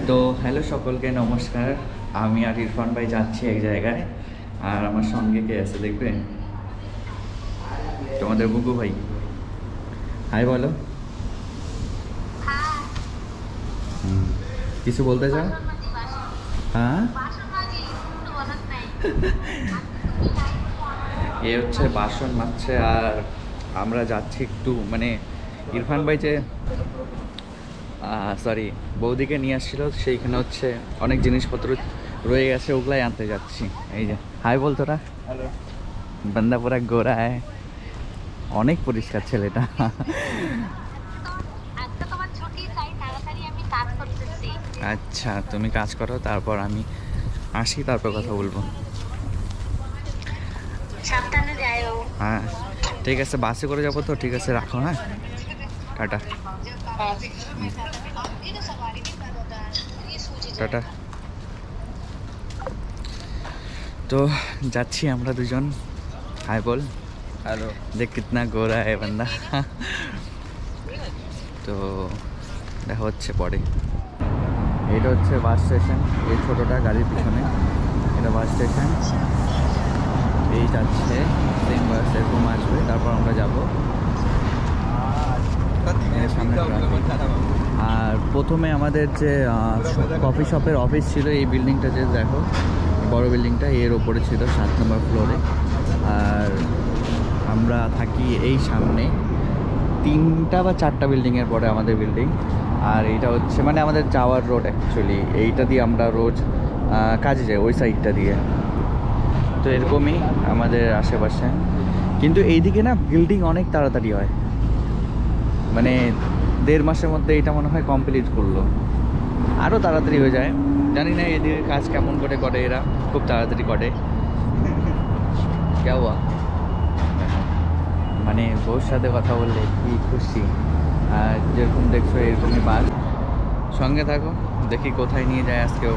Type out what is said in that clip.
তো হ্যালো সকলকে নমস্কার। আমি আর ইরফান ভাই যাচ্ছি এক জায়গায়, আর আমার সঙ্গে কে আছে দেখবে, তোমাদের বুকু ভাই। হাই বলো। কিছু বলতে চাও? হ্যাঁ, এ হচ্ছে বাসন মাজছে, আর আমরা যাচ্ছি একটু মানে ইরফান ভাই যে সরি বৌদিকে নিয়ে আসছিল, সেইখানে হচ্ছে অনেক জিনিসপত্র রয়ে গেছে, ওগুলাই আনতে যাচ্ছি। এই যে হাই বল তোরা। হ্যালো। বান্দা পুরা গোরা অনেক পরিষ্কার ছেলেটা। আচ্ছা তুমি কাজ করো, তারপর আমি আসি, তারপর কথা বলবো। সাবধানে যাইও। হ্যাঁ ঠিক আছে, বাসে করে যাবো তো, ঠিক আছে রাখো। হ্যাঁ টাটা। টাটা। তো যাচ্ছি আমরা দুজন। হাই বল। হ্যালো। দেখ কিতনা গোরা है बंदा। তো দেখা হচ্ছে পরে। এটা হচ্ছে বাস স্টেশন, এই ছোটোটা গাড়ির পিছনে, এটা বাস স্টেশন। এই যাচ্ছে সেম বাস, এরকম আসবে, তারপর আমরা যাব সামনে। আর প্রথমে আমাদের যে কফি শপের অফিস ছিল, এই বিল্ডিংটা যে দেখো, বড় বিল্ডিংটা এর ওপরে ছিল 7 নম্বর ফ্লোরে। আর আমরা থাকি এই সামনে 3টা বা 4টা বিল্ডিংয়ের পরে আমাদের বিল্ডিং। আর এইটা হচ্ছে মানে আমাদের যাওয়ার রোড অ্যাকচুয়ালি, এইটা দিয়ে আমরা রোজ কাজে যাই, ওই সাইডটা দিয়ে। তো এরকমই আমাদের আশেপাশে, কিন্তু এইদিকে না বিল্ডিং অনেক তাড়াতাড়ি হয়, মানে 1.5 মাসের মধ্যে এটা মনে হয় কমপ্লিট করলো, আরও তাড়াতাড়ি হয়ে যায়। জানি না এদিকে কাজ কেমন করে করে, এরা খুব তাড়াতাড়ি করে। কেউ মানে বউর সাথে কথা বললে কি খুশি। আর যেরকম দেখছো এরকমই বাস। সঙ্গে থাকো, দেখি কোথায় নিয়ে যায় আজকেও।